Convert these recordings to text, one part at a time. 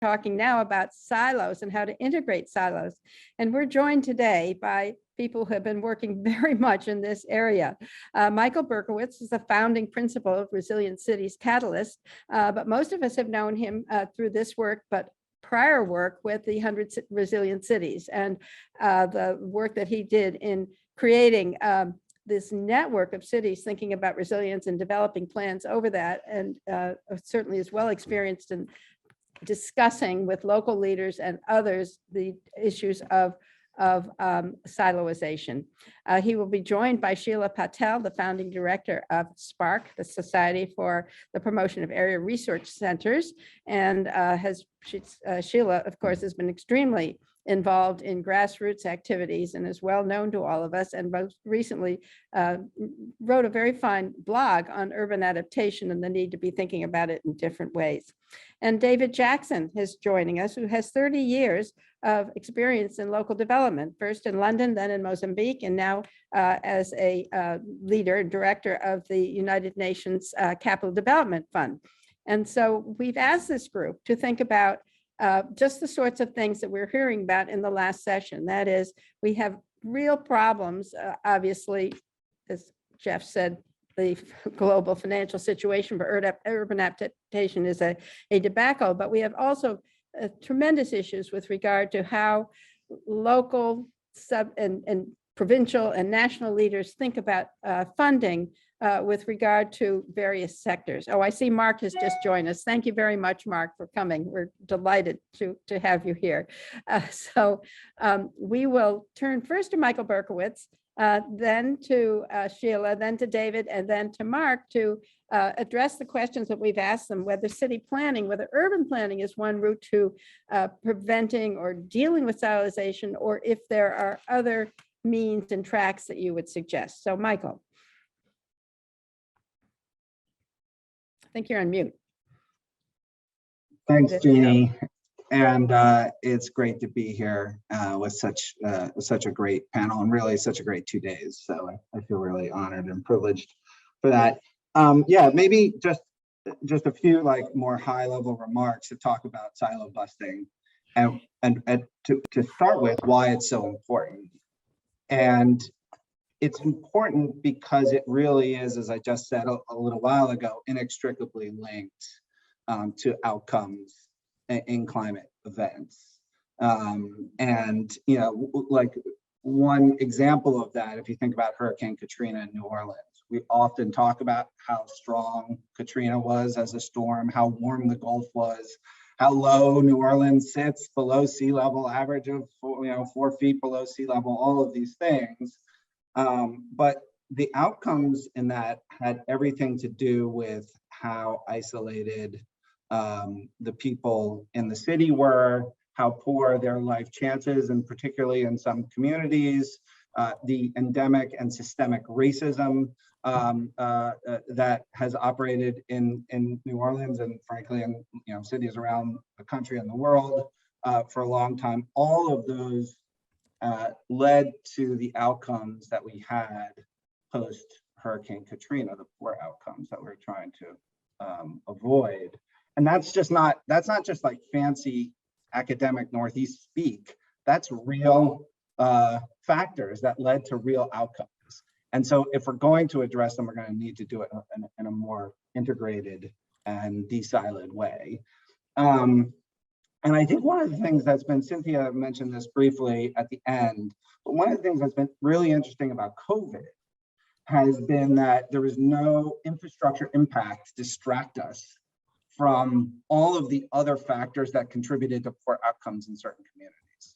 talking now about silos and how to integrate silos. And we're joined today by people who have been working very much in this area. Michael Berkowitz is the founding principal of Resilient Cities Catalyst, but most of us have known him through this work, but prior work with the 100 Resilient Cities and the work that he did in creating this network of cities thinking about resilience and developing plans over that, and certainly is well experienced in discussing with local leaders and others the issues of siloization. He will be joined by Sheila Patel, the founding director of SPARC, the Society for the Promotion of Area Research Centers, and Sheila, of course, has been extremely involved in grassroots activities and is well known to all of us, and most recently wrote a very fine blog on urban adaptation and the need to be thinking about it in different ways. And David Jackson is joining us, who has 30 years of experience in local development, first in London, then in Mozambique, and now as a leader and director of the United Nations Capital Development Fund. And so we've asked this group to think about just the sorts of things that we're hearing about in the last session. That is, we have real problems, obviously, as Jeff said, the global financial situation for urban adaptation is a debacle, but we have also tremendous issues with regard to how local, and provincial and national leaders think about funding with regard to various sectors. Oh, I see Mark has just joined us. Thank you very much, Mark, for coming. We're delighted to have you here. We will turn first to Michael Berkowitz, then to Sheila, then to David, and then to Mark to address the questions that we've asked them, whether city planning, whether urban planning is one route to preventing or dealing with siloization, or if there are other means and tracks that you would suggest. So Michael. I think you're on mute. Thanks, Jeannie. And it's great to be here with such a great panel and really such a great 2 days. So I feel really honored and privileged for that. Yeah, maybe just a few more high level remarks to talk about silo busting and to start with why it's so important. And it's important because it really is, as I just said a little while ago, inextricably linked to outcomes in climate events. And, like one example of that, if you think about Hurricane Katrina in New Orleans, we often talk about how strong Katrina was as a storm, how warm the Gulf was, how low New Orleans sits below sea level, average of 4 feet below sea level, all of these things. But the outcomes in that had everything to do with how isolated the people in the city were, how poor their life chances, and particularly in some communities, the endemic and systemic racism that has operated in New Orleans and frankly in cities around the country and the world for a long time. All of those led to the outcomes that we had post Hurricane Katrina, the poor outcomes that we're trying to avoid. And that's not just like fancy academic Northeast speak. That's real factors that led to real outcomes. And so if we're going to address them, we're going to need to do it in a more integrated and de-siloed way. And I think one of the things that's been, Cynthia mentioned this briefly at the end, but one of the things that's been really interesting about COVID has been that there was no infrastructure impact to distract us from all of the other factors that contributed to poor outcomes in certain communities.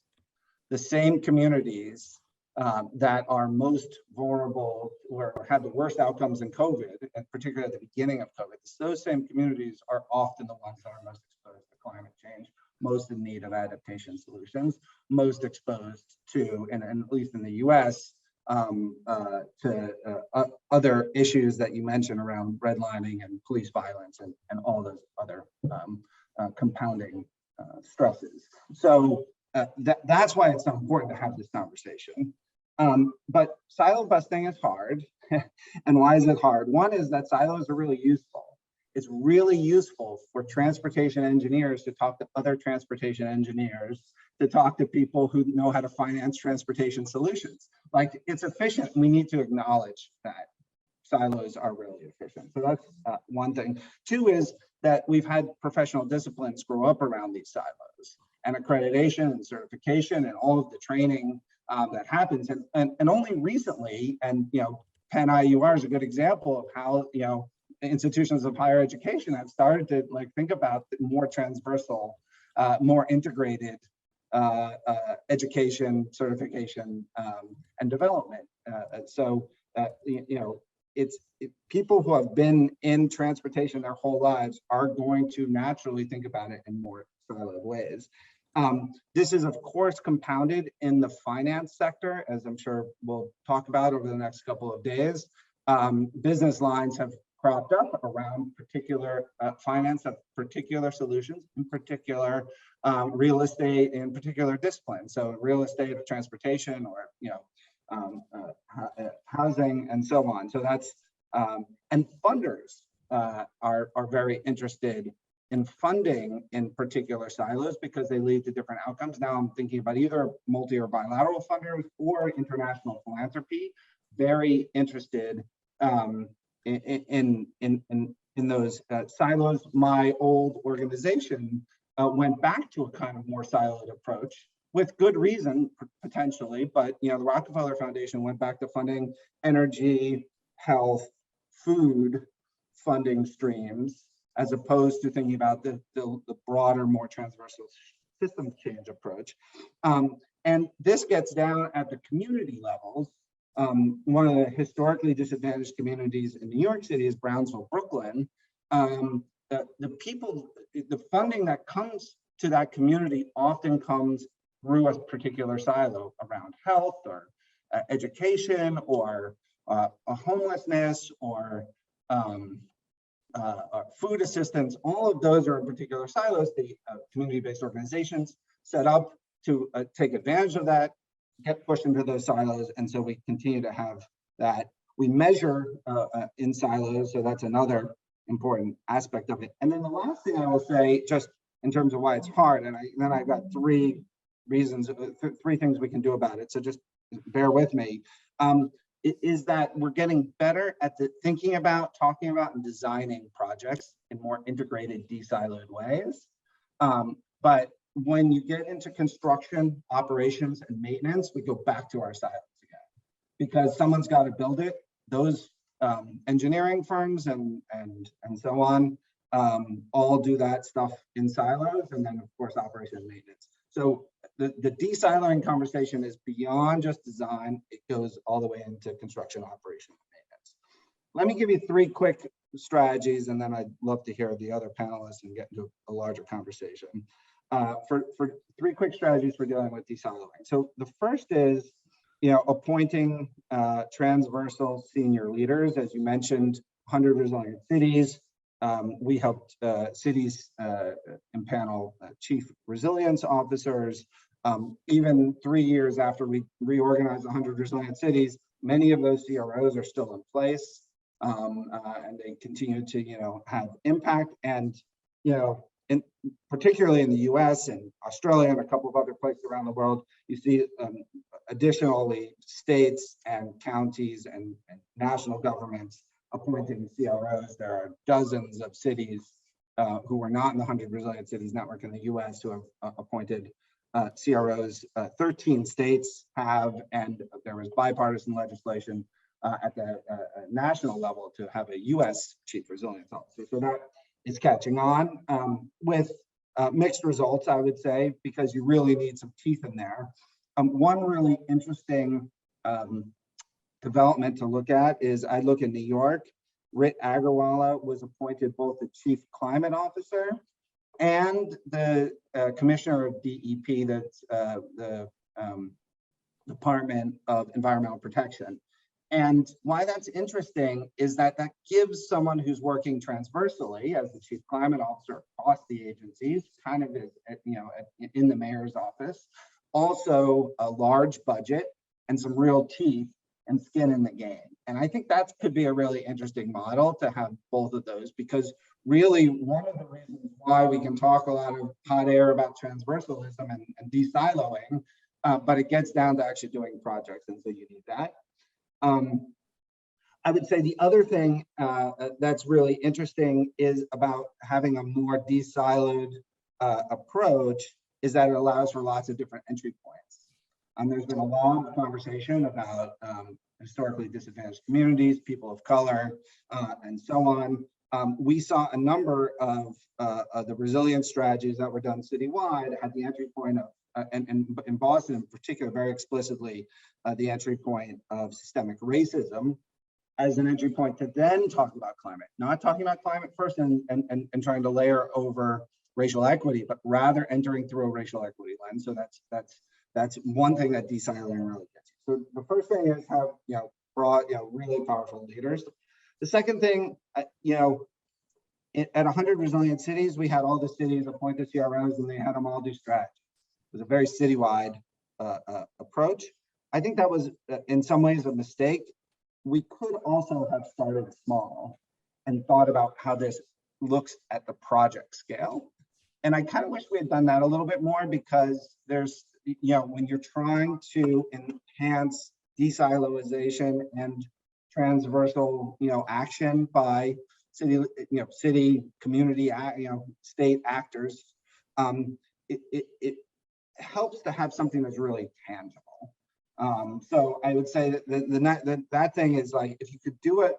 The same communities that are most vulnerable or had the worst outcomes in COVID, and particularly at the beginning of COVID, those same communities are often the ones that are most exposed to climate change, most in need of adaptation solutions, most exposed to, and at least in the US, to other issues that you mentioned around redlining and police violence and all those other compounding stresses. So that's why it's so important to have this conversation. But silo busting is hard. And why is it hard? One is that silos are really useful. it's really useful for transportation engineers to talk to other transportation engineers, to talk to people who know how to finance transportation solutions. Like, it's efficient. We need to acknowledge that silos are really efficient. So that's one thing. Two is that we've had professional disciplines grow up around these silos, and accreditation and certification and all of the training that happens. And only recently, and Penn IUR is a good example of how institutions of higher education have started to think about more transversal, more integrated education, certification, and development. People who have been in transportation their whole lives are going to naturally think about it in more siloed ways. This is, of course, compounded in the finance sector, as I'm sure we'll talk about over the next couple of days. Business lines have cropped up around particular finance of particular solutions, in particular real estate, in particular disciplines. So real estate, transportation, or housing, and so on. So that's and funders are very interested in funding in particular silos because they lead to different outcomes. Now I'm thinking about either multi or bilateral funders or international philanthropy, very interested in those silos. My old organization went back to a kind of more siloed approach with good reason, potentially, but the Rockefeller Foundation went back to funding energy, health, food funding streams, as opposed to thinking about the broader, more transversal systems change approach. And this gets down at the community levels. One of the historically disadvantaged communities in New York City is Brownsville, Brooklyn. The funding that comes to that community often comes through a particular silo around health or education or homelessness or food assistance. All of those are in particular silos. The community-based organizations set up to take advantage of that, get pushed into those silos, and so we continue to have that. We measure in silos, so that's another important aspect of it. And then the last thing I will say, just in terms of why it's hard, and then I've got three reasons, three things we can do about it, so just bear with me, is that we're getting better at thinking about, talking about, and designing projects in more integrated, de-siloed ways. But when you get into construction, operations, and maintenance, we go back to our silos again, because someone's got to build it. Those engineering firms and so on all do that stuff in silos, and then of course operation and maintenance. So the de-siloing conversation is beyond just design. It goes all the way into construction, operation, and maintenance. Let me give you three quick strategies, and then I'd love to hear the other panelists and get into a larger conversation. For three quick strategies for dealing with de-siloing. So the first is, appointing transversal senior leaders. As you mentioned, 100 resilient cities. We helped cities impanel chief resilience officers. Even 3 years after we reorganized 100 resilient cities, many of those CROs are still in place, and they continue to, have impact. And, particularly in the US and Australia and a couple of other places around the world, you see additionally states and counties and national governments appointing CROs. There are dozens of cities who were not in the 100 Resilient Cities Network in the US who have appointed CROs. 13 states have, and there was bipartisan legislation at the national level to have a US Chief Resilience Officer. So that is catching on with mixed results, I would say, because you really need some teeth in there. One really interesting development to look at is, I look in New York, Rit Agrawala was appointed both the Chief Climate Officer and the Commissioner of DEP, that's the Department of Environmental Protection. And why that's interesting is that that gives someone who's working transversally as the Chief Climate Officer across the agencies, kind of in the mayor's office, also a large budget and some real teeth and skin in the game. And I think that could be a really interesting model to have both of those, because really one of the reasons why we can talk a lot of hot air about transversalism and de-siloing, but it gets down to actually doing projects, and so you need that. I would say the other thing that's really interesting is about having a more de-siloed approach is that it allows for lots of different entry points. There's been a long conversation about historically disadvantaged communities, people of color, and so on. We saw a number of the resilience strategies that were done citywide had the entry point of, and in Boston in particular, very explicitly, the entry point of systemic racism as an entry point to then talk about climate, not talking about climate first and trying to layer over racial equity, but rather entering through a racial equity lens. So that's one thing that de-siloing really gets you. So the first thing is have broad, really powerful leaders. The second thing, at 100 resilient cities, we had all the cities appoint the CROs and they had them all do strategy. It was a very citywide approach. I think that was in some ways a mistake. We could also have started small and thought about how this looks at the project scale. And I kind of wish we had done that a little bit more, because there's, when you're trying to enhance de-siloization and transversal, action by city, community, state actors, it helps to have something that's really tangible. So I would say that that thing is like, if you could do it,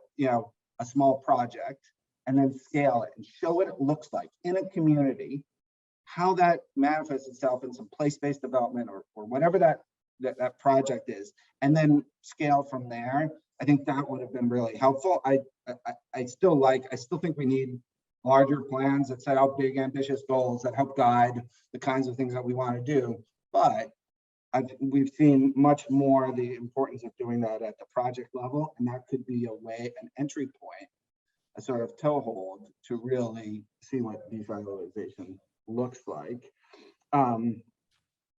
a small project and then scale it and show what it looks like in a community, how that manifests itself in some place-based development or whatever that project is, and then scale from there. I think that would have been really helpful. I still think we need larger plans that set out big, ambitious goals that help guide the kinds of things that we want to do. But we've seen much more the importance of doing that at the project level, and that could be a way, an entry point, a sort of toehold to really see what de-siloization looks like. And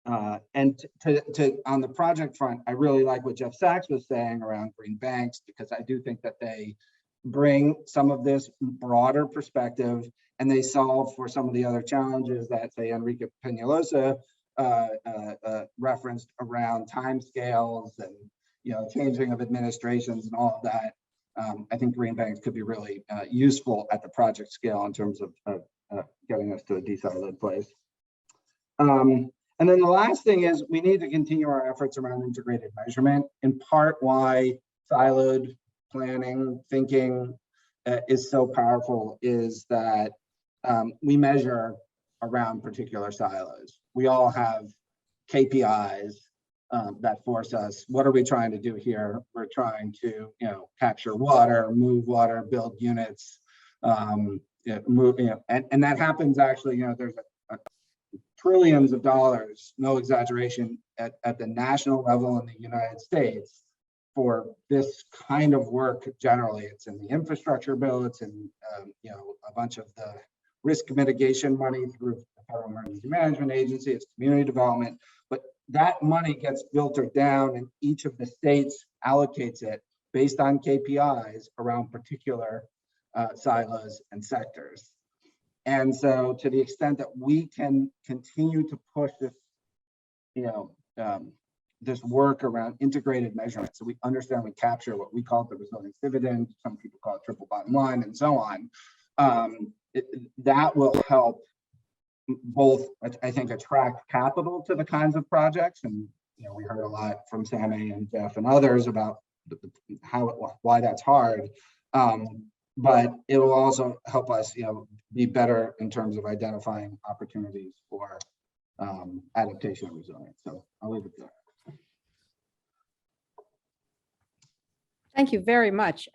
on the project front, I really like what Jeff Sachs was saying around green banks, because I do think that they bring some of this broader perspective and they solve for some of the other challenges that, say, Enrique Peñalosa referenced around timescales and changing of administrations and all of that. I think green banks could be really useful at the project scale in terms of getting us to a de-siloed place. And then the last thing is we need to continue our efforts around integrated measurement. In part, why siloed planning, thinking is so powerful is that we measure around particular silos. We all have KPIs that force us. What are we trying to do here? We're trying to, capture water, move water, build units, move, and that happens actually. There's trillions of dollars, no exaggeration, at the national level in the United States for this kind of work. Generally, it's in the infrastructure bill. It's in a bunch of the risk mitigation money through the Federal Emergency Management Agency. It's community development, but that money gets filtered down, and each of the states allocates it based on KPIs around particular silos and sectors. And so, to the extent that we can continue to push this, this work around integrated measurement, so we understand, we capture what we call the resilience dividend, some people call it triple bottom line, and so on. That will help both, I think, attract capital to the kinds of projects, and we heard a lot from Sammy and Jeff and others about why that's hard. But it will also help us, be better in terms of identifying opportunities for adaptation and resilience. So I'll leave it there. Thank you very much,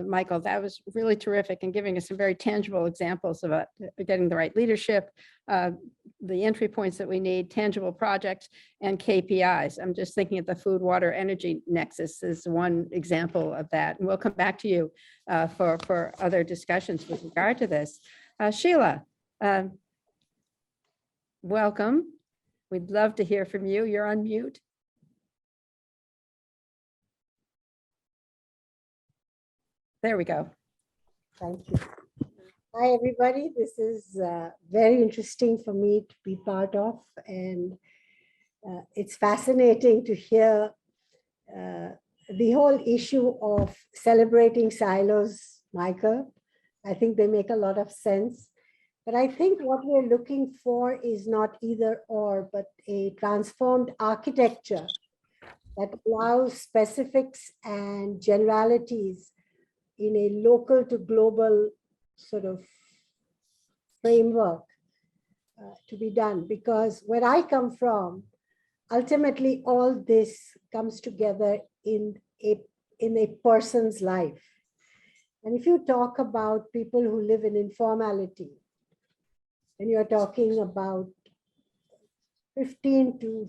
Michael. That was really terrific and giving us some very tangible examples about getting the right leadership, the entry points that we need, tangible projects, and KPIs. I'm just thinking of the food, water, energy nexus is one example of that. And we'll come back to you for other discussions with regard to this. Sheila, welcome. We'd love to hear from you. You're on mute. There we go. Thank you. Hi, everybody. This is very interesting for me to be part of, and it's fascinating to hear the whole issue of celebrating silos, Michael. I think they make a lot of sense. But I think what we're looking for is not either or, but a transformed architecture that allows specifics and generalities in a local to global sort of framework to be done. Because where I come from, ultimately all this comes together in a person's life. And if you talk about people who live in informality, and you're talking about 15 to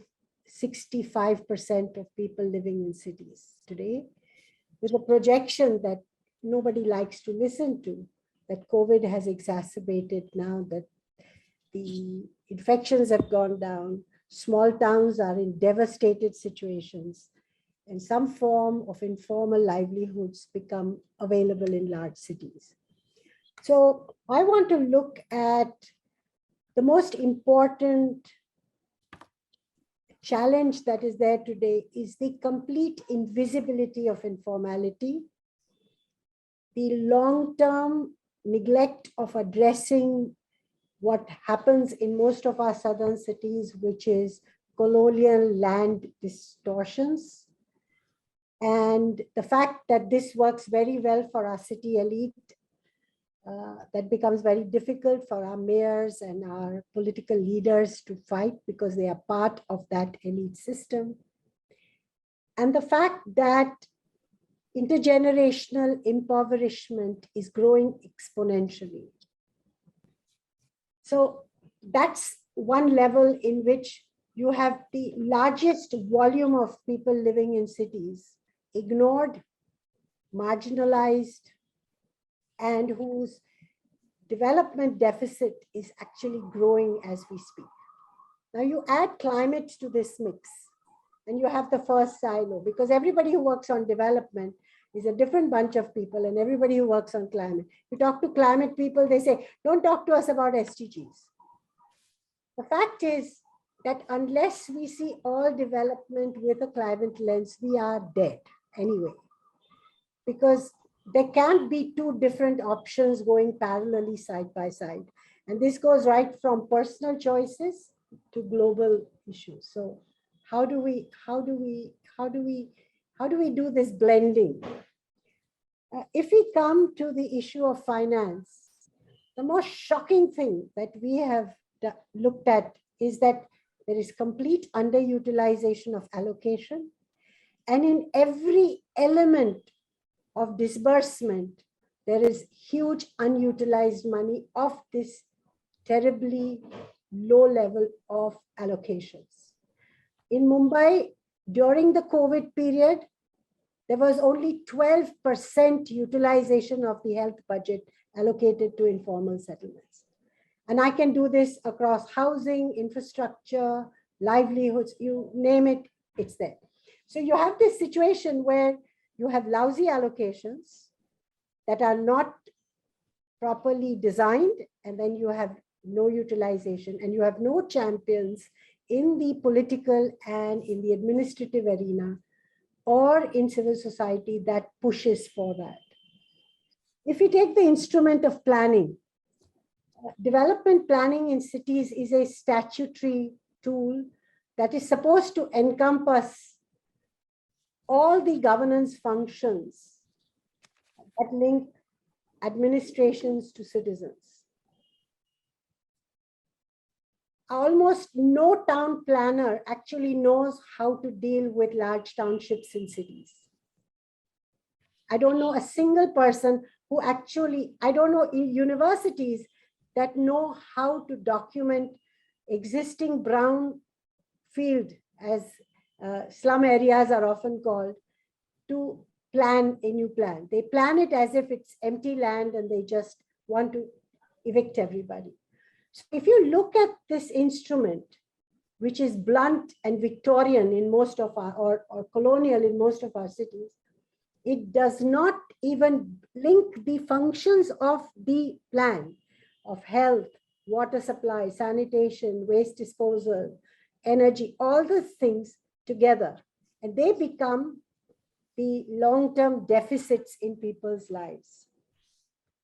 65% of people living in cities today, with a projection that nobody likes to listen to, that COVID has exacerbated now that the infections have gone down, small towns are in devastated situations, and some form of informal livelihoods become available in large cities. So I want to look at the most important challenge that is there today is the complete invisibility of informality, the long-term neglect of addressing what happens in most of our southern cities, which is colonial land distortions, and the fact that this works very well for our city elite, that becomes very difficult for our mayors and our political leaders to fight because they are part of that elite system. And the fact that intergenerational impoverishment is growing exponentially. So that's one level in which you have the largest volume of people living in cities, ignored, marginalized, and whose development deficit is actually growing as we speak. Now you add climate to this mix, and you have the first silo, because everybody who works on development is a different bunch of people, and everybody who works on climate. You talk to climate people, they say, don't talk to us about SDGs. The fact is that unless we see all development with a climate lens, we are dead anyway, because there can't be two different options going parallelly side by side. And this goes right from personal choices to global issues. So how do we do this blending? If we come to the issue of finance, the most shocking thing that we have looked at is that there is complete underutilization of allocation. And in every element of disbursement, there is huge unutilized money of this terribly low level of allocations. In Mumbai, during the COVID period, there was only 12% utilization of the health budget allocated to informal settlements. And I can do this across housing, infrastructure, livelihoods, you name it, it's there. So you have this situation where you have lousy allocations that are not properly designed, and then you have no utilization, and you have no champions in the political and in the administrative arena or in civil society that pushes for that. If we take the instrument of planning, development planning in cities is a statutory tool that is supposed to encompass all the governance functions that link administrations to citizens. Almost no town planner actually knows how to deal with large townships in cities. I don't know a single person who actually, I don't know universities that know how to document existing brown field, as slum areas are often called, to plan a new plan. They plan it as if it's empty land and they just want to evict everybody. So if you look at this instrument, which is blunt and Victorian in most of our, or colonial in most of our cities, it does not even link the functions of the plan of health, water supply, sanitation, waste disposal, energy, all those things together. And they become the long-term deficits in people's lives.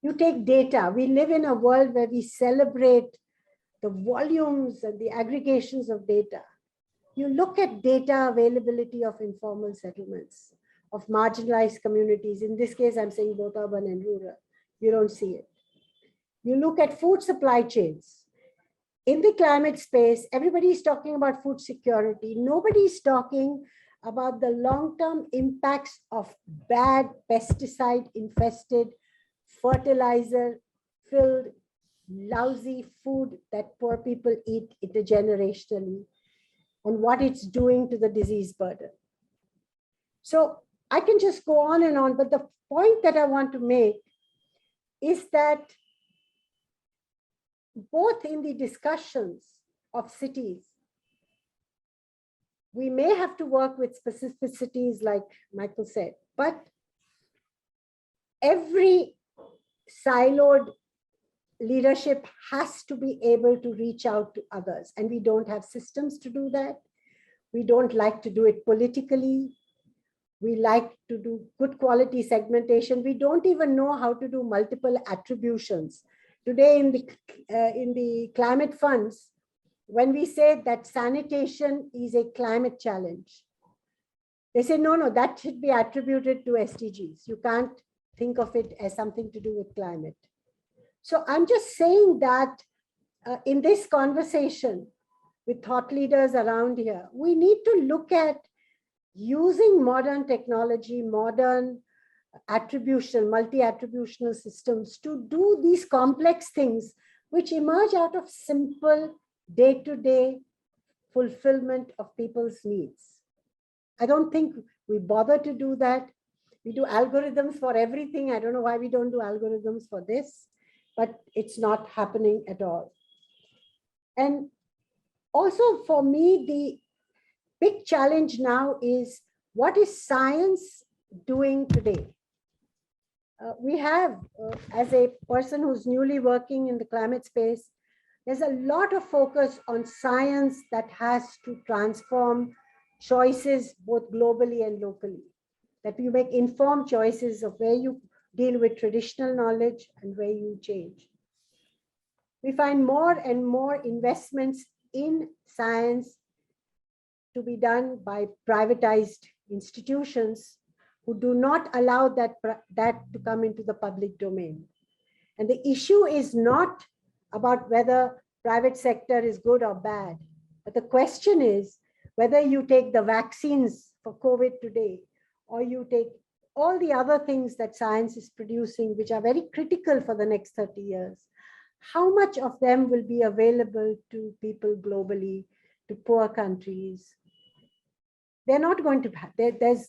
You take data. We live in a world where we celebrate the volumes and the aggregations of data. You look at data availability of informal settlements, of marginalized communities. In this case, I'm saying both urban and rural. You don't see it. You look at food supply chains. In the climate space, everybody's talking about food security. Nobody's talking about the long-term impacts of bad pesticide-infested, fertilizer-filled, lousy food that poor people eat intergenerationally, and what it's doing to the disease burden. So I can just go on and on, but the point that I want to make is that both in the discussions of cities, we may have to work with specificities like Michael said, but every siloed leadership has to be able to reach out to others. And we don't have systems to do that. We don't like to do it politically. We like to do good quality segmentation. We don't even know how to do multiple attributions. Today in the climate funds, when we say that sanitation is a climate challenge, they say, no, that should be attributed to SDGs. You can't think of it as something to do with climate. So I'm just saying that in this conversation with thought leaders around here, we need to look at using modern technology, modern attribution, multi-attributional systems to do these complex things which emerge out of simple day-to-day fulfillment of people's needs. I don't think we bother to do that. We do algorithms for everything. I don't know why we don't do algorithms for this, but it's not happening at all. And also for me, the big challenge now is, what is science doing today? We have, as a person who's newly working in the climate space, there's a lot of focus on science that has to transform choices both globally and locally, that you make informed choices of where you deal with traditional knowledge and where you change. We find more and more investments in science to be done by privatized institutions who do not allow that to come into the public domain. And the issue is not about whether private sector is good or bad, but the question is whether you take the vaccines for COVID today, or you take all the other things that science is producing, which are very critical for the next 30 years, how much of them will be available to people globally, to poor countries? They're not going to have, there's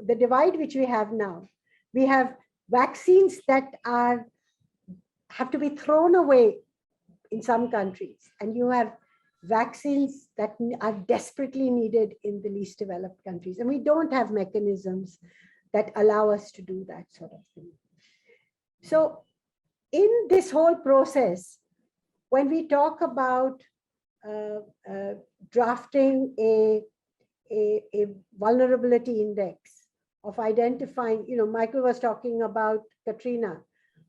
the divide which we have now. We have vaccines that have to be thrown away in some countries, and you have vaccines that are desperately needed in the least developed countries. And we don't have mechanisms that allow us to do that sort of thing. So in this whole process, when we talk about drafting a vulnerability index of identifying, Michael was talking about Katrina.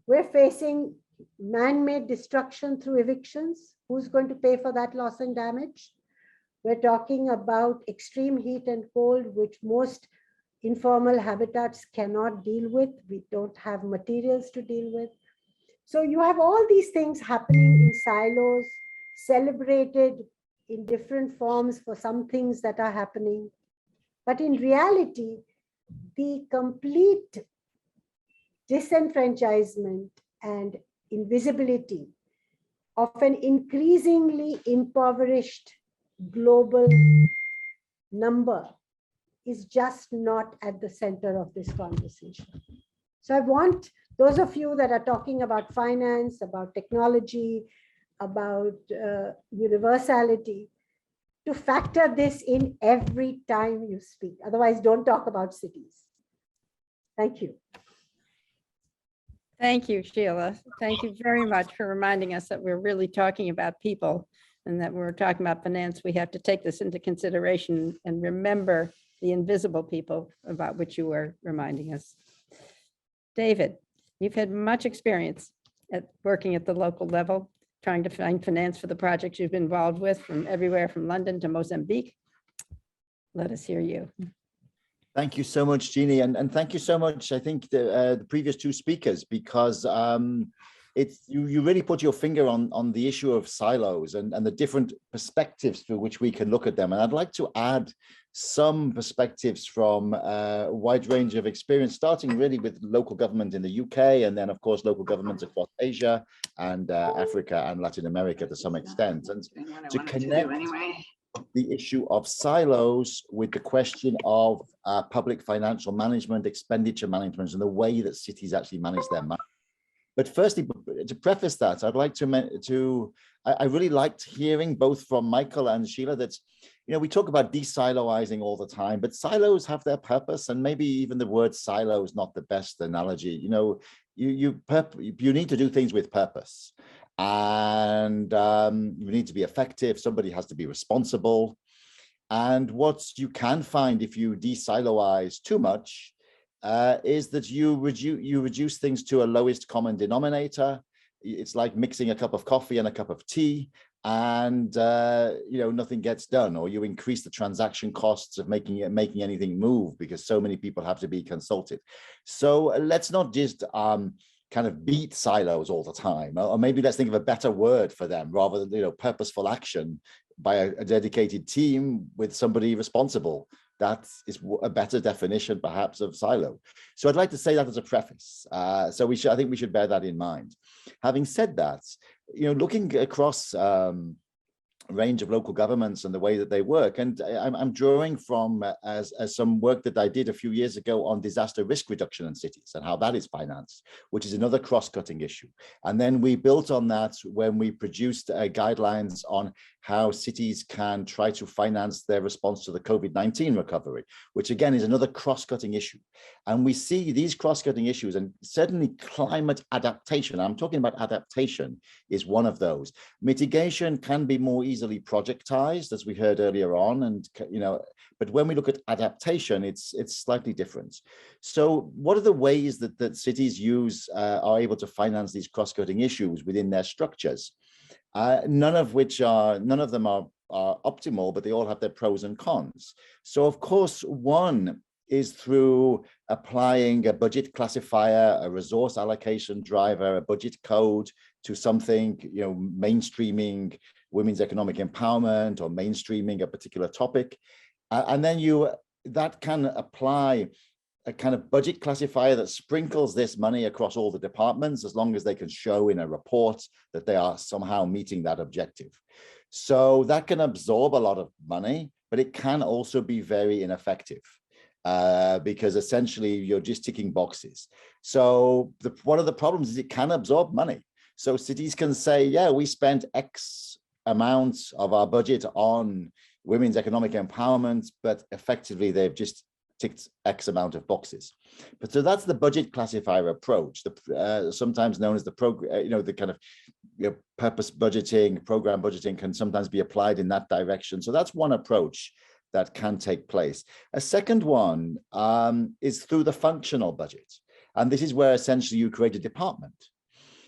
We're facing man-made destruction through evictions. Who's going to pay for that loss and damage? We're talking about extreme heat and cold, which most informal habitats cannot deal with. We don't have materials to deal with. So you have all these things happening in silos, celebrated in different forms for some things that are happening. But in reality, the complete disenfranchisement and invisibility of an increasingly impoverished global number is just not at the center of this conversation. So I want those of you that are talking about finance, about technology, about universality, to factor this in every time you speak. Otherwise, don't talk about cities. Thank you. Thank you, Sheila. Thank you very much for reminding us that we're really talking about people and that when we're talking about finance, we have to take this into consideration and remember the invisible people about which you were reminding us. David, you've had much experience at working at the local level, trying to find finance for the projects you've been involved with from everywhere from London to Mozambique. Let us hear you. Thank you so much, Jeannie, and thank you so much, I think, the previous two speakers, because it's you really put your finger on the issue of silos and the different perspectives through which we can look at them. And I'd like to add some perspectives from a wide range of experience, starting really with local government in the UK, and then, of course, local governments across Asia and Africa and Latin America to some extent. And to connect the issue of silos with the question of public financial management, expenditure management, and the way that cities actually manage their money. But firstly, to preface that, I'd like I really liked hearing both from Michael and Sheila that, you know, we talk about de-siloizing all the time, but silos have their purpose, and maybe even the word silo is not the best analogy. You know, you need to do things with purpose. And you need to be effective. Somebody has to be responsible. And what you can find if you de-siloize too much is that you reduce things to a lowest common denominator. It's like mixing a cup of coffee and a cup of tea, and you know, nothing gets done. Or you increase the transaction costs of making anything move because so many people have to be consulted. So let's not just kind of beat silos all the time, or maybe let's think of a better word for them rather than, you know, purposeful action by a dedicated team with somebody responsible. That is a better definition perhaps of silo. So I'd like to say that as a preface. So I think we should bear that in mind. Having said that, you know, looking across range of local governments and the way that they work. And I'm drawing from as some work that I did a few years ago on disaster risk reduction in cities and how that is financed, which is another cross-cutting issue. And then we built on that when we produced guidelines on how cities can try to finance their response to the COVID-19 recovery, which again is another cross-cutting issue. And we see these cross-cutting issues, and certainly climate adaptation, I'm talking about adaptation, is one of those. Mitigation can be more easily projectized, as we heard earlier on, and you know, but when we look at adaptation, it's slightly different. So what are the ways that cities are able to finance these cross-cutting issues within their structures? None of them are optimal, but they all have their pros and cons. So of course, one is through applying a budget classifier, a resource allocation driver, a budget code to something, you know, mainstreaming women's economic empowerment or mainstreaming a particular topic. And then that can apply a kind of budget classifier that sprinkles this money across all the departments, as long as they can show in a report that they are somehow meeting that objective. So that can absorb a lot of money, but it can also be very ineffective because essentially you're just ticking boxes. So one of the problems is it can absorb money. So cities can say, yeah, we spent X amounts of our budget on women's economic empowerment, but effectively they've just ticked X amount of boxes. But so that's the budget classifier approach, sometimes known as the program, the kind of purpose budgeting, program budgeting can sometimes be applied in that direction. So that's one approach that can take place. A second one is through the functional budget. And this is where essentially you create a department.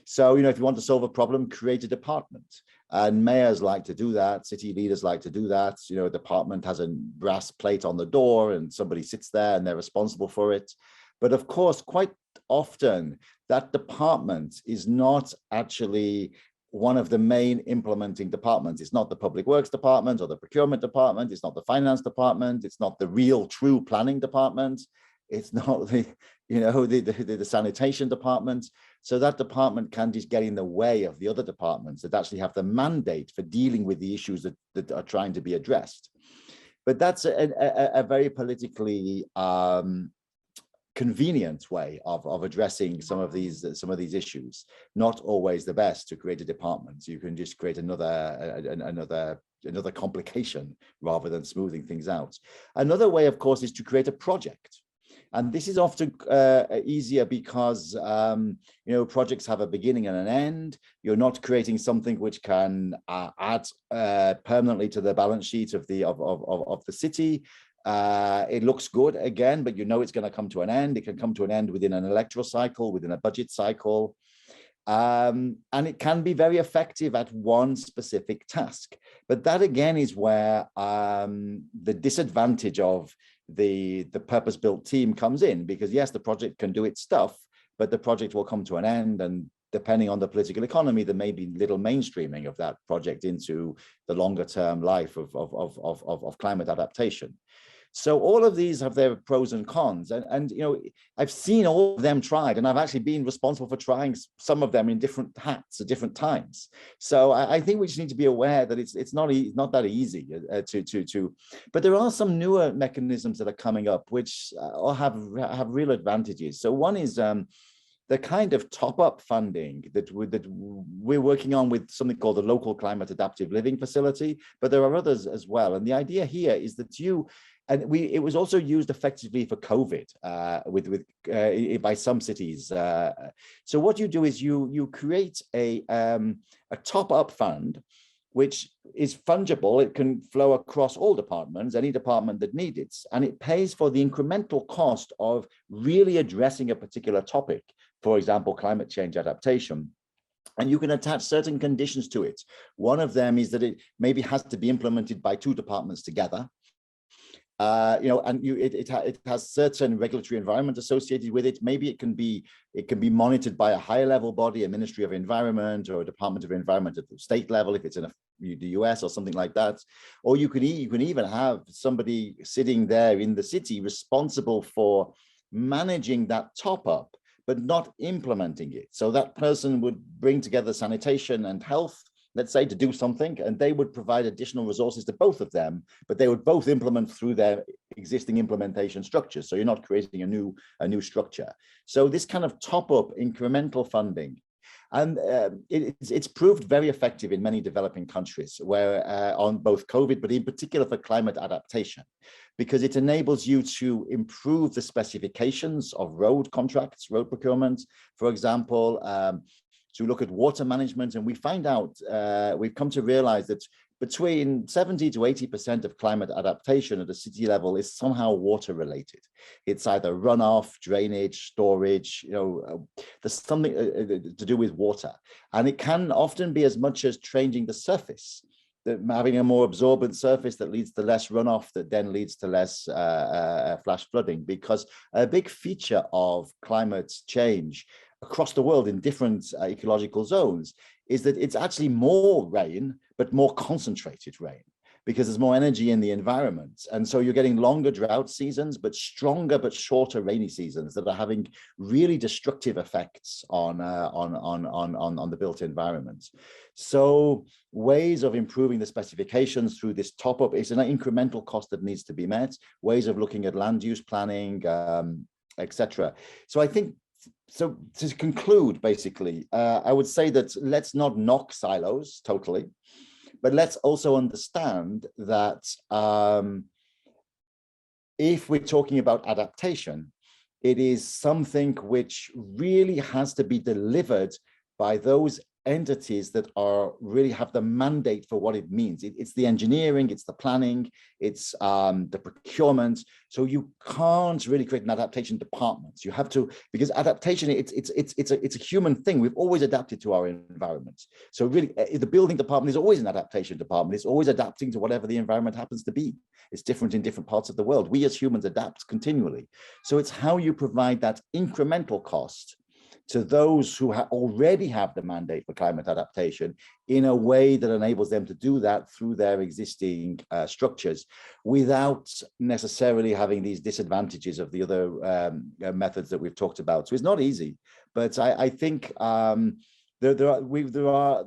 So, if you want to solve a problem, create a department. And mayors like to do that. City leaders like to do that. A department has a brass plate on the door and somebody sits there and they're responsible for it. But of course, quite often that department is not actually one of the main implementing departments. It's not the public works department or the procurement department. It's not the finance department. It's not the real true planning department. It's not the sanitation department. So that department can just get in the way of the other departments that actually have the mandate for dealing with the issues that are trying to be addressed. But that's a very politically convenient way of addressing some of these issues. Not always the best to create a department. You can just create another complication rather than smoothing things out. Another way, of course, is to create a project. And this is often easier because projects have a beginning and an end. You're not creating something which can add permanently to the balance sheet of the city. It looks good again, but it's going to come to an end. It can come to an end within an electoral cycle, within a budget cycle. And it can be very effective at one specific task. But that again is where the disadvantage of the purpose-built team comes in, because yes, the project can do its stuff, but the project will come to an end, and depending on the political economy, there may be little mainstreaming of that project into the longer term life of climate adaptation. So all of these have their pros and cons, and I've seen all of them tried, and I've actually been responsible for trying some of them in different hats at different times. So I think we just need to be aware that it's not that easy but there are some newer mechanisms that are coming up which have real advantages. So one is the kind of top-up funding that we're working on with something called the Local Climate Adaptive Living Facility, but there are others as well. And the idea here is that it was also used effectively for COVID by some cities. So what you do is you create a top-up fund, which is fungible. It can flow across all departments, any department that needs it, and it pays for the incremental cost of really addressing a particular topic. For example, climate change adaptation. And you can attach certain conditions to it. One of them is that it maybe has to be implemented by two departments together. It has certain regulatory environment associated with it. Maybe it can be monitored by a higher level body, a Ministry of Environment or a Department of Environment at the state level, if it's in the US or something like that. Or you can even have somebody sitting there in the city responsible for managing that top up, but not implementing it. So that person would bring together sanitation and health, let's say, to do something, and they would provide additional resources to both of them, but they would both implement through their existing implementation structures. So you're not creating a new structure. So this kind of top-up incremental funding, and it's proved very effective in many developing countries where on both COVID, but in particular for climate adaptation, because it enables you to improve the specifications of road contracts, road procurement, for example, to look at water management. And we find out, we've come to realize that between 70 to 80% of climate adaptation at a city level is somehow water related. It's either runoff, drainage, storage, there's something to do with water. And it can often be as much as changing the surface, having a more absorbent surface that leads to less runoff, that then leads to less flash flooding, because a big feature of climate change across the world in different ecological zones is that it's actually more rain, but more concentrated rain, because there's more energy in the environment. And so you're getting longer drought seasons, but stronger but shorter rainy seasons that are having really destructive effects on the built environment. So ways of improving the specifications through this top-up is an incremental cost that needs to be met, ways of looking at land use planning, etc. So I think, so to conclude, basically, I would say that let's not knock silos totally, but let's also understand that if we're talking about adaptation, it is something which really has to be delivered by those entities that really have the mandate for what it means. It's the engineering, it's the planning, it's the procurement. So you can't really create an adaptation department. You have to, because adaptation, it's a human thing. We've always adapted to our environment. So really, the building department is always an adaptation department. It's always adapting to whatever the environment happens to be. It's different in different parts of the world. We as humans adapt continually. So it's how you provide that incremental cost to those who already have the mandate for climate adaptation in a way that enables them to do that through their existing structures without necessarily having these disadvantages of the other methods that we've talked about. So it's not easy, but I think there are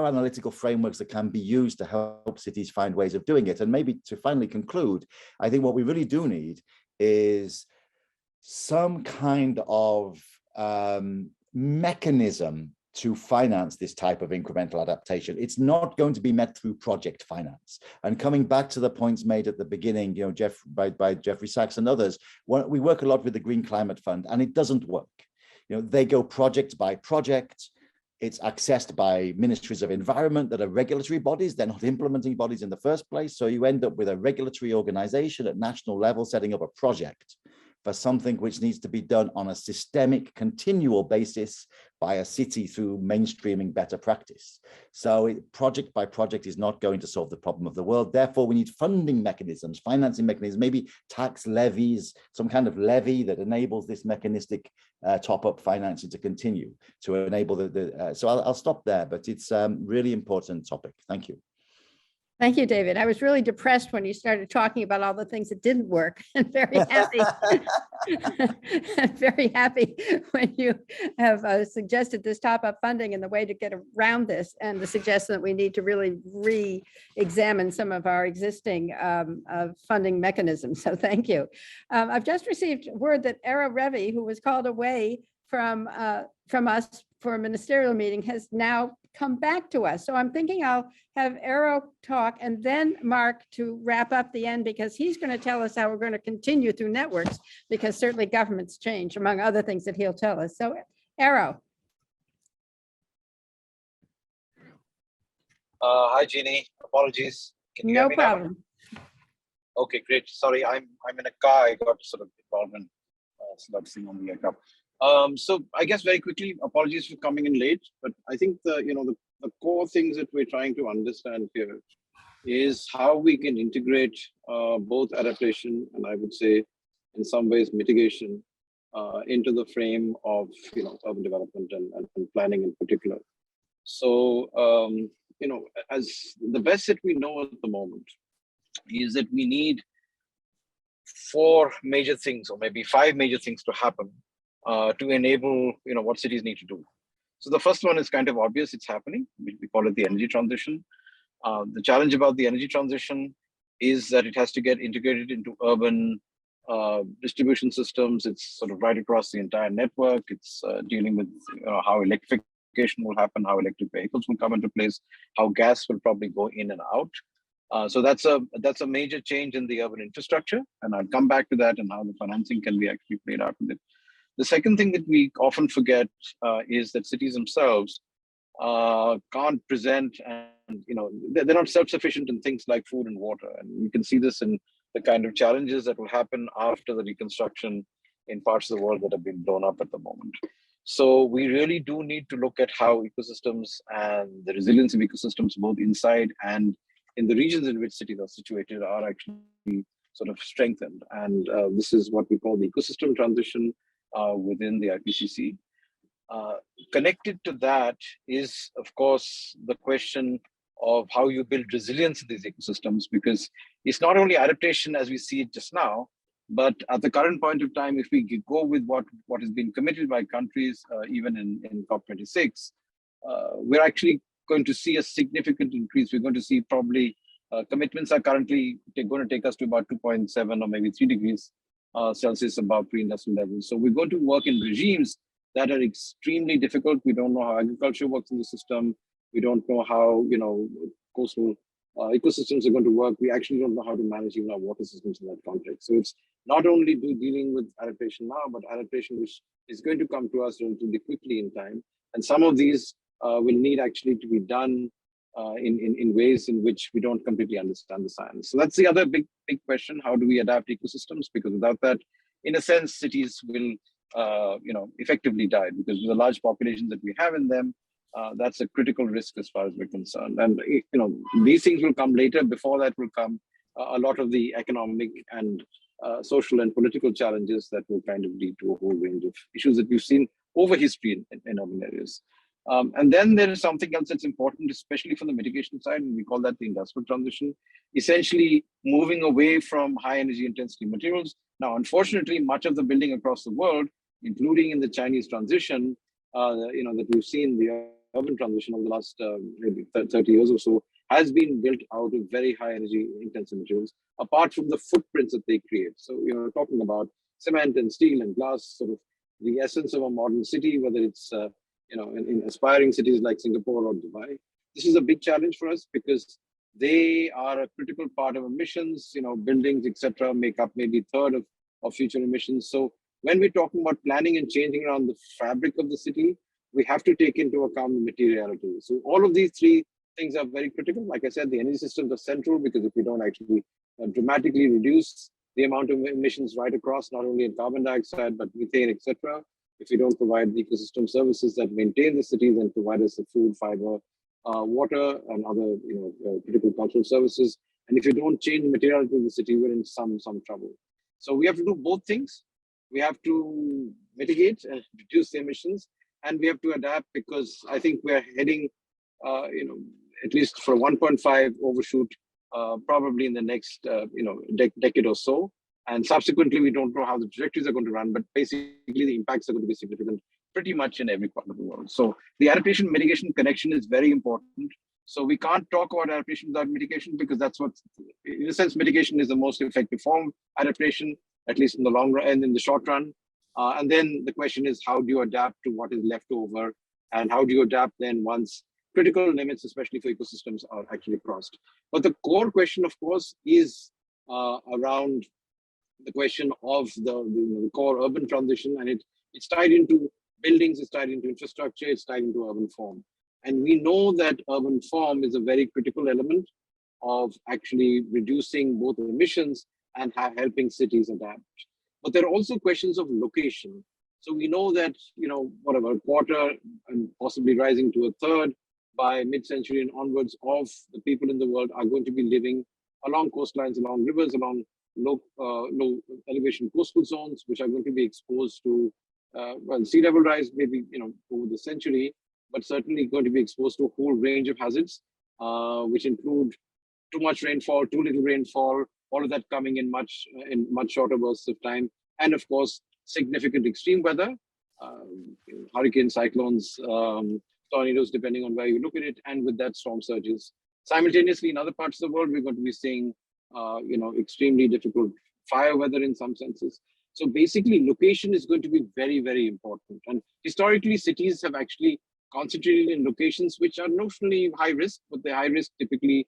analytical frameworks that can be used to help cities find ways of doing it. And maybe to finally conclude, I think what we really do need is some kind of mechanism to finance this type of incremental adaptation. It's not going to be met through project finance. And coming back to the points made at the beginning, you know, by Jeffrey Sachs and others, we work a lot with the Green Climate Fund, and it doesn't work. You know, they go project by project. It's accessed by ministries of environment that are regulatory bodies. They're not implementing bodies in the first place. So you end up with a regulatory organization at national level setting up a project for something which needs to be done on a systemic, continual basis by a city through mainstreaming better practice. So project by project is not going to solve the problem of the world. Therefore, we need funding mechanisms, financing mechanisms, maybe tax levies, some kind of levy that enables this mechanistic top-up financing to continue to enable so I'll stop there, but it's a really important topic. Thank you. Thank you, David. I was really depressed when you started talking about all the things that didn't work, and very happy. Very happy when you have suggested this top-up funding and the way to get around this, and the suggestion that we need to really re-examine some of our existing funding mechanisms. So thank you. I've just received word that Revi, who was called away from us for a ministerial meeting, has now come back to us. So I'm thinking I'll have Arrow talk and then Mark to wrap up the end, because he's going to tell us how we're going to continue through networks, because certainly governments change, among other things that he'll tell us. So Arrow. Hi, Jeannie. Apologies. Can you hear No me now? problem. Okay, great. Sorry, I'm in a car. I got sort of involved in slugging on the aircraft. So I guess very quickly, apologies for coming in late, but I think the core things that we're trying to understand here is how we can integrate both adaptation and, I would say, in some ways mitigation into the frame of urban development and planning in particular. So as the best that we know at the moment is that we need 4 major things, or maybe 5 major things to happen to enable what cities need to do. So the first one is kind of obvious. It's happening. We call it the energy transition. The challenge about the energy transition is that it has to get integrated into urban distribution systems. It's sort of right across the entire network. It's dealing with how electrification will happen, how electric vehicles will come into place, how gas will probably go in and out. So that's a major change in the urban infrastructure, and I'll come back to that and how the financing can be actually played out with it. The second thing that we often forget is that cities themselves can't present, and they're not self-sufficient in things like food and water, and you can see this in the kind of challenges that will happen after the reconstruction in parts of the world that have been blown up at the moment. So we really do need to look at how ecosystems and the resilience of ecosystems, both inside and in the regions in which cities are situated, are actually sort of strengthened. And this is what we call the ecosystem transition within the IPCC. Connected to that is, of course, the question of how you build resilience in these ecosystems, because it's not only adaptation as we see it just now, but at the current point of time, if we go with what has been committed by countries, even in COP26, we're actually going to see a significant increase. We're going to see probably commitments are currently going to take us to about 2.7 or maybe 3 degrees Celsius above pre-industrial levels. So we're going to work in regimes that are extremely difficult. We don't know how agriculture works in the system. We don't know how coastal ecosystems are going to work. We actually don't know how to manage even our water systems in that context. So it's not only dealing with adaptation now, but adaptation which is going to come to us relatively quickly in time. And some of these will need actually to be done in ways in which we don't completely understand the science. So that's the other big question. How do we adapt ecosystems? Because without that, in a sense, cities will effectively die, because with the large populations that we have in them, that's a critical risk as far as we're concerned. And these things will come later. Before that will come a lot of the economic and social and political challenges that will kind of lead to a whole range of issues that we've seen over history in urban areas. And then there is something else that's important, especially from the mitigation side, and we call that the industrial transition, essentially moving away from high energy intensity materials. Now, unfortunately, much of the building across the world, including in the Chinese transition, that we've seen, the urban transition over the last maybe 30 years or so, has been built out of very high energy intensive materials, apart from the footprints that they create. So you're talking about cement and steel and glass, sort of the essence of a modern city, whether it's in aspiring cities like Singapore or Dubai. This is a big challenge for us because they are a critical part of emissions. Buildings, etc., make up maybe a third of future emissions. So when we're talking about planning and changing around the fabric of the city, we have to take into account the materiality. So all of these three things are very critical. Like I said, the energy systems are central because if we don't actually dramatically reduce the amount of emissions right across, not only in carbon dioxide, but methane, etc., if we don't provide the ecosystem services that maintain the cities and provide us the food, fiber, water, and other critical cultural services, and if you don't change the materiality of the city, we're in some trouble. So we have to do both things. We have to mitigate and reduce the emissions, and we have to adapt because I think we're heading, at least for 1.5 overshoot, probably in the next, decade or so. And subsequently, we don't know how the trajectories are going to run, but basically the impacts are going to be significant pretty much in every part of the world. So the adaptation mitigation connection is very important. So we can't talk about adaptation without mitigation because that's what, in a sense, mitigation is the most effective form of adaptation, at least in the long run and in the short run. And then the question is, how do you adapt to what is left over? And how do you adapt then once critical limits, especially for ecosystems, are actually crossed? But the core question, of course, is around the question of the core urban transition, and it's tied into buildings, it's tied into infrastructure, it's tied into urban form. And we know that urban form is a very critical element of actually reducing both emissions and helping cities adapt. But there are also questions of location. So we know that, whatever, a quarter and possibly rising to a third by mid-century and onwards of the people in the world are going to be living along coastlines, along rivers, along low elevation coastal zones, which are going to be exposed to sea level rise, maybe over the century, but certainly going to be exposed to a whole range of hazards, which include too much rainfall, too little rainfall, all of that coming in much shorter bursts of time, and of course significant extreme weather, hurricanes, cyclones, tornadoes, depending on where you look at it, and with that storm surges. Simultaneously, in other parts of the world, we're going to be seeing extremely difficult fire weather in some senses. So basically, location is going to be very, very important. And historically, cities have actually concentrated in locations which are notionally high risk, but they're high risk typically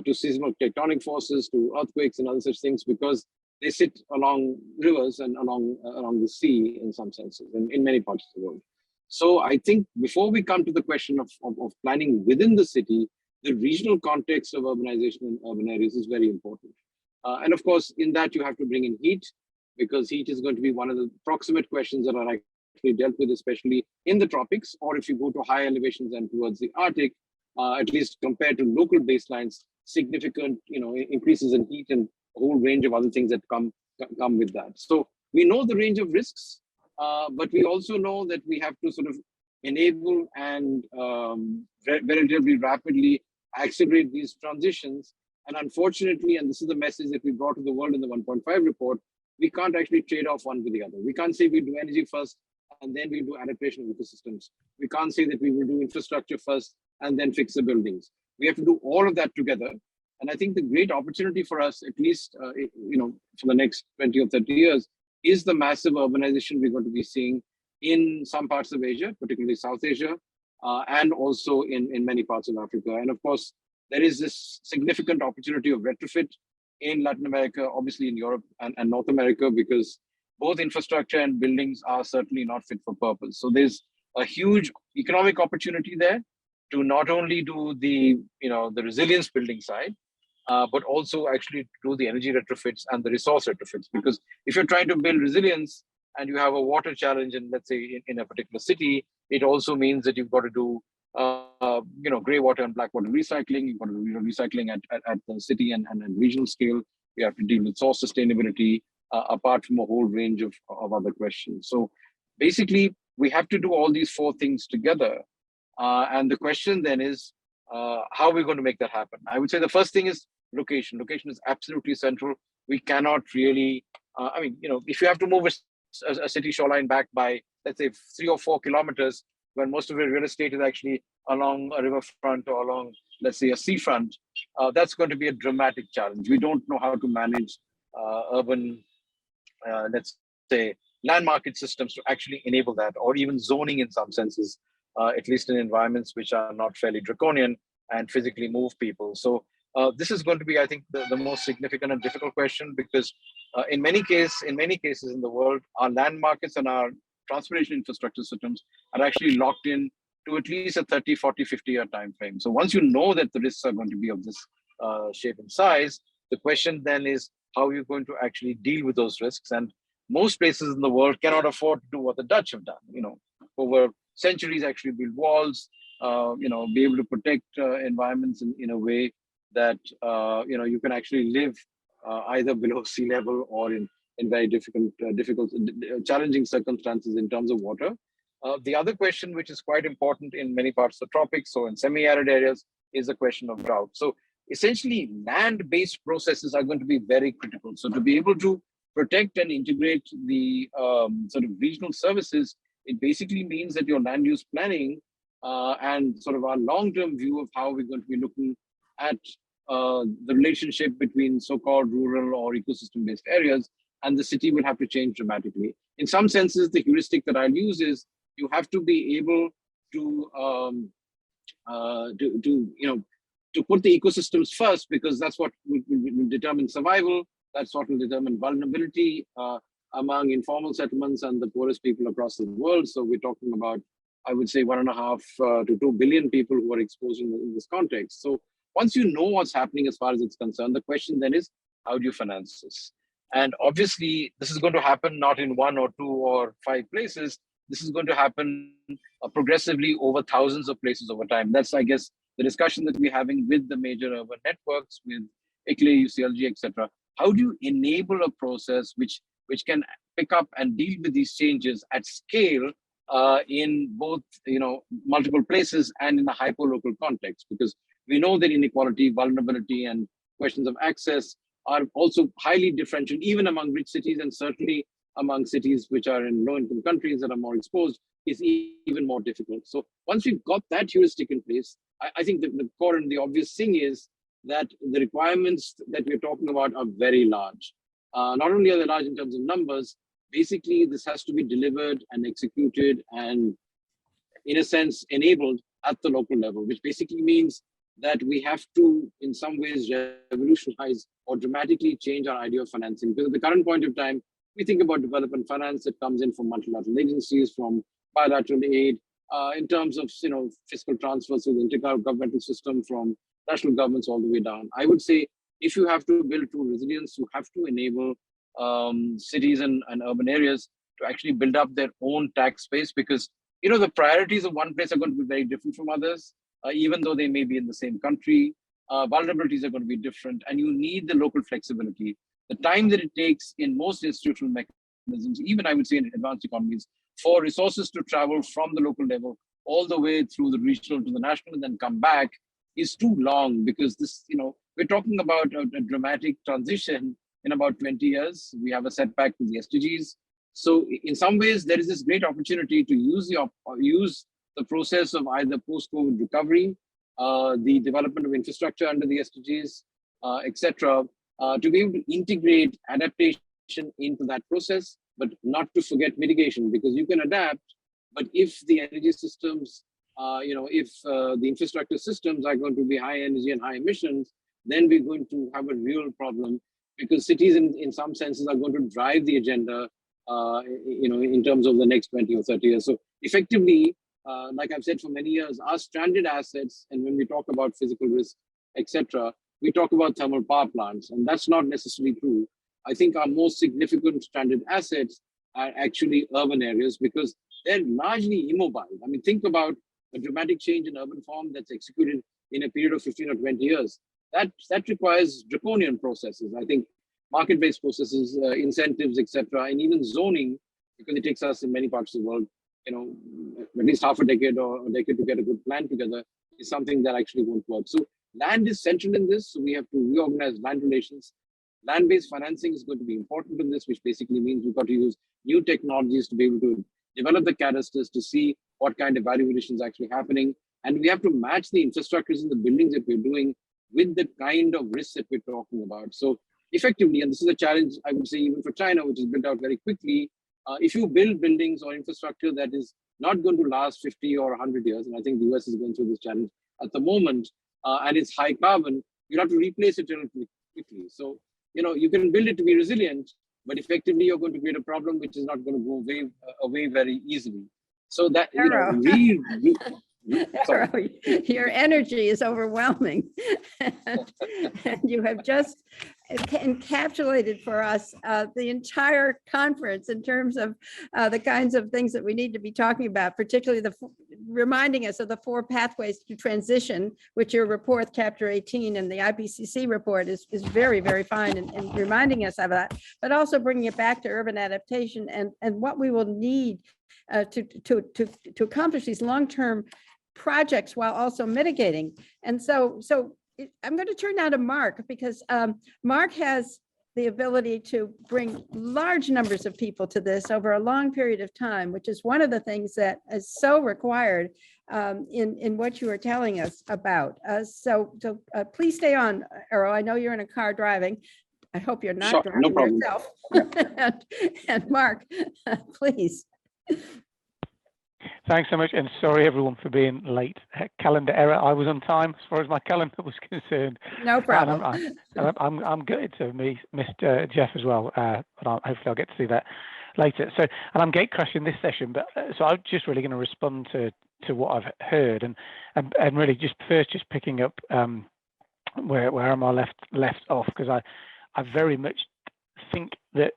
to seasonal tectonic forces, to earthquakes and other such things, because they sit along rivers and along the sea in some senses, in many parts of the world. So I think before we come to the question of planning within the city, the regional context of urbanization in urban areas is very important. And of course, in that you have to bring in heat, because heat is going to be one of the proximate questions that are actually dealt with, especially in the tropics, or if you go to high elevations and towards the Arctic, at least compared to local baselines, significant increases in heat and a whole range of other things that come with that. So we know the range of risks, but we also know that we have to sort of enable and relatively rapidly accelerate these transitions. And unfortunately, and this is the message that we brought to the world in the 1.5 report, we can't actually trade off one with the other. We can't say we do energy first and then we do adaptation of ecosystems. We can't say that we will do infrastructure first and then fix the buildings. We have to do all of that together. And I think the great opportunity for us, at least for the next 20 or 30 years, is the massive urbanization we're going to be seeing in some parts of Asia, particularly South Asia, and also in many parts of Africa. And of course, there is this significant opportunity of retrofit in Latin America, obviously in Europe and North America, because both infrastructure and buildings are certainly not fit for purpose. So there's a huge economic opportunity there to not only do the resilience building side, but also actually do the energy retrofits and the resource retrofits. Because if you're trying to build resilience and you have a water challenge, and let's say in a particular city, it also means that you've got to do gray water and black water recycling. You've got to do recycling at the city and regional scale. You have to deal with source sustainability, apart from a whole range of other questions. So basically, we have to do all these four things together. And the question then is, how are we going to make that happen? I would say the first thing is location. Location is absolutely central. We cannot really, if you have to move a city shoreline back by, let's say, 3 or 4 kilometers, when most of your real estate is actually along a riverfront or along, let's say, a seafront, that's going to be a dramatic challenge. We don't know how to manage urban, let's say, land market systems to actually enable that, or even zoning in some senses at least in environments which are not fairly draconian, and physically move people. So this is going to be, I think, the most significant and difficult question, because in many cases in the world, our land markets and our transportation infrastructure systems are actually locked in to at least a 30, 40, 50-year time frame. So once you know that the risks are going to be of this shape and size, the question then is how you're going to actually deal with those risks. And most places in the world cannot afford to do what the Dutch have done, over centuries actually build walls, be able to protect environments in a way that, you can actually live either below sea level or in very difficult, challenging circumstances in terms of water. The other question, which is quite important in many parts of the tropics, so in semi-arid areas, is the question of drought. So essentially, land-based processes are going to be very critical. So to be able to protect and integrate the sort of regional services, it basically means that your land use planning and sort of our long-term view of how we're going to be looking at the relationship between so-called rural or ecosystem-based areas and the city will have to change dramatically. In some senses, the heuristic that I'll use is you have to be able to put the ecosystems first, because that's what will determine survival. That's what will determine vulnerability among informal settlements and the poorest people across the world. So we're talking about, I would say, 1.5 to 2 billion people who are exposed in this context. So once you know what's happening as far as it's concerned, the question then is, how do you finance this? And obviously, this is going to happen not in 1 or 2 or 5 places. This is going to happen progressively over thousands of places over time. That's, I guess, the discussion that we're having with the major urban networks, with ICLEI, UCLG, etc. How do you enable a process which can pick up and deal with these changes at scale in both multiple places and in a hyper-local context? Because we know that inequality, vulnerability, and questions of access are also highly differential, even among rich cities, and certainly among cities which are in low-income countries that are more exposed is even more difficult. So once we've got that heuristic in place, I think that the core and the obvious thing is that the requirements that we're talking about are very large. Not only are they large in terms of numbers, basically this has to be delivered and executed and, in a sense, enabled at the local level, which basically means that we have to, in some ways, revolutionize or dramatically change our idea of financing. Because at the current point of time, we think about development finance that comes in from multilateral agencies, from bilateral aid, in terms of fiscal transfers through the intergovernmental system from national governments all the way down. I would say if you have to build true resilience, you have to enable cities and urban areas to actually build up their own tax base, because the priorities of one place are going to be very different from others, even though they may be in the same country. Vulnerabilities are going to be different, and you need the local flexibility. The time that it takes in most institutional mechanisms, even I would say in advanced economies, for resources to travel from the local level all the way through the regional to the national and then come back is too long, because this, we're talking about a dramatic transition in about 20 years. We have a setback with the SDGs. So in some ways, there is this great opportunity to use the process of either post-COVID recovery, the development of infrastructure under the SDGs, etc., to be able to integrate adaptation into that process, but not to forget mitigation, because you can adapt, but if the energy systems, if the infrastructure systems are going to be high energy and high emissions, then we're going to have a real problem, because cities in some senses are going to drive the agenda, in terms of the next 20 or 30 years. So effectively, like I've said for many years, our stranded assets, and when we talk about physical risk, etc., we talk about thermal power plants, and that's not necessarily true. I think our most significant stranded assets are actually urban areas, because they're largely immobile. I mean, think about a dramatic change in urban form that's executed in a period of 15 or 20 years. That requires draconian processes. I think market-based processes, incentives, etc., and even zoning, because it takes us in many parts of the world, at least half a decade or a decade to get a good plan together, is something that actually won't work. So land is central in this. So we have to reorganize land relations. Land-based financing is going to be important in this, which basically means we've got to use new technologies to be able to develop the cadasters to see what kind of value addition is actually happening. And we have to match the infrastructures in the buildings that we're doing with the kind of risks that we're talking about. So effectively, and this is a challenge, I would say, even for China, which is built out very quickly, if you build buildings or infrastructure that is not going to last 50 or 100 years. And I think the US is going through this challenge at the moment, and it's high carbon. You'll have to replace it relatively quickly. So, you can build it to be resilient, but effectively you're going to create a problem which is not going to go away very easily. So that, Arrow. sorry. Arrow, your energy is overwhelming. And you have just encapsulated for us the entire conference in terms of the kinds of things that we need to be talking about, particularly reminding us of the 4 pathways to transition, which your report, Chapter 18, and the IPCC report is very, very fine in reminding us of that, but also bringing it back to urban adaptation and what we will need to accomplish these long-term projects while also mitigating. And so I'm going to turn now to Mark, because Mark has the ability to bring large numbers of people to this over a long period of time, which is one of the things that is so required in what you are telling us about. So please stay on, Earl. I know you're in a car driving. I hope you're not Sure, driving no problem. yourself. and Mark, please. Thanks so much, and sorry everyone for being late. Calendar error. I was on time as far as my calendar was concerned. No problem. I'm gutted to have missed Jeff as well, but hopefully I'll get to see that later. So, and I'm gate crashing this session, but so I'm just really going to respond to what I've heard, and really just picking up where Aromar left off, because I very much think that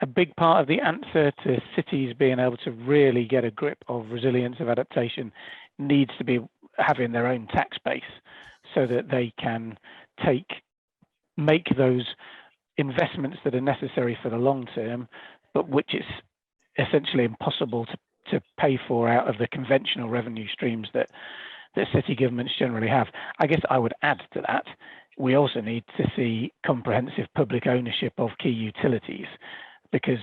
a big part of the answer to cities being able to really get a grip of resilience of adaptation needs to be having their own tax base, so that they can make those investments that are necessary for the long term, but which it's essentially impossible to pay for out of the conventional revenue streams that city governments generally have. I guess I would add to that, we also need to see comprehensive public ownership of key utilities, because